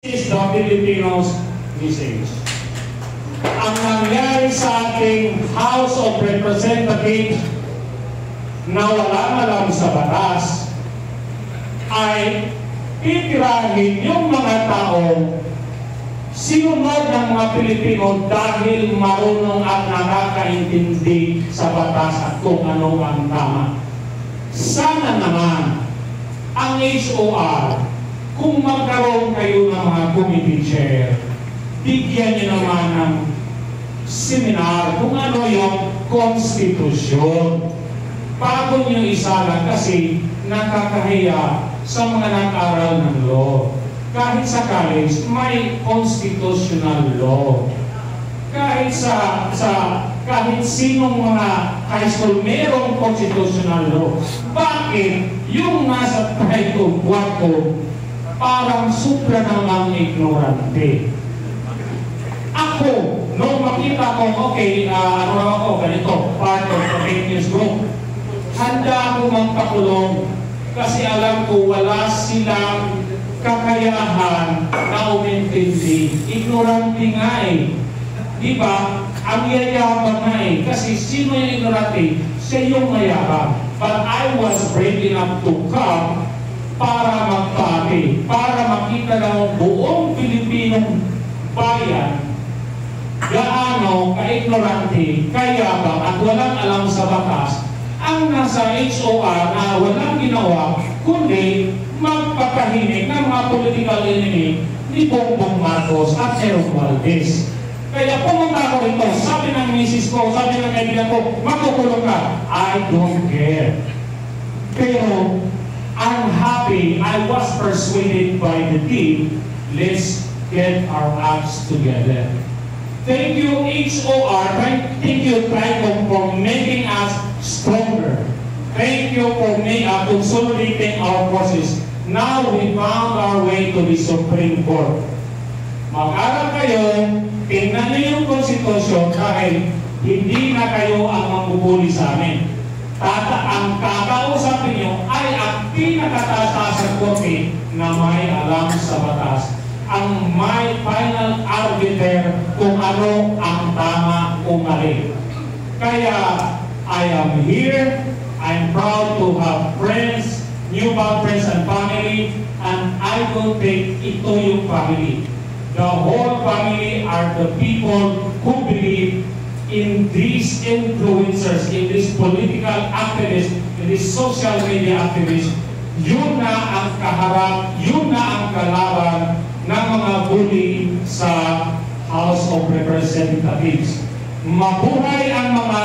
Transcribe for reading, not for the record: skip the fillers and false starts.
is the Filipinos message. Ang nangyari sa ating House of Representatives na walang alam sa batas ay titirahin yung mga taong sinunod ng mga Pilipino dahil marunong at nakakaintindi sa batas at kung ano ang tama. Sana naman ang HOR, kung magkaroon kayo ng mga committee chair, bigyan niyo naman ng seminar kung ano yung konstitusyon. Bago niyo isalang kasi nakakahiya sa mga nag-aral ng law. Kahit sa college, may constitutional law. Kahit kahit sinong mga high school, mayroong constitutional law. Bakit yung nasa title 4 parang supra namang ignorante? Ako, nung makita ko, okay, ganito, part of the fake news group, handa ako magpakulong kasi alam ko wala silang kakayahan na umintindi. Ignorante nga eh. Diba? Ang yayabang nga eh. Kasi sino yung ignorante? Siya yung mayabang. But I was brave enough to come para magpati, para makita ng buong Pilipinong bayan gaano ka-ignorante, kayabang at walang alam sa batas ang nasa HOR na walang ginawa kundi magpapahimik ng mga political enemy ni Bongbong Marcos at Aaron Valdez. Kaya pumunta ko rito, sabi ng misis ko, sabi ng kaibigan ko, makukulong ka. I don't care. Pero I'm happy, I was persuaded by the team, let's get our acts together. Thank you HOR, thank you TRICOM for making us stronger. Thank you for consolidating our forces. Now we found our way to the Supreme Court. Mag-aral kayo, tingnan niyo yung konstitusyon dahil hindi na kayo ang mambubuli sa amin. Ang kakausapin nyo ay ang pinakataas sa korte na may alam sa batas. Ang may final arbiter kung ano ang tama o mali. Kaya I am here. I'm proud to have friends, newfound friends and family, and I will take ito yung family. The whole family are the people who believe in these influencers, in these political activists, in these social media activists. Yun na ang kaharap, yun na ang kalaban ng mga bully sa House of Representatives. Mabuhay ang mga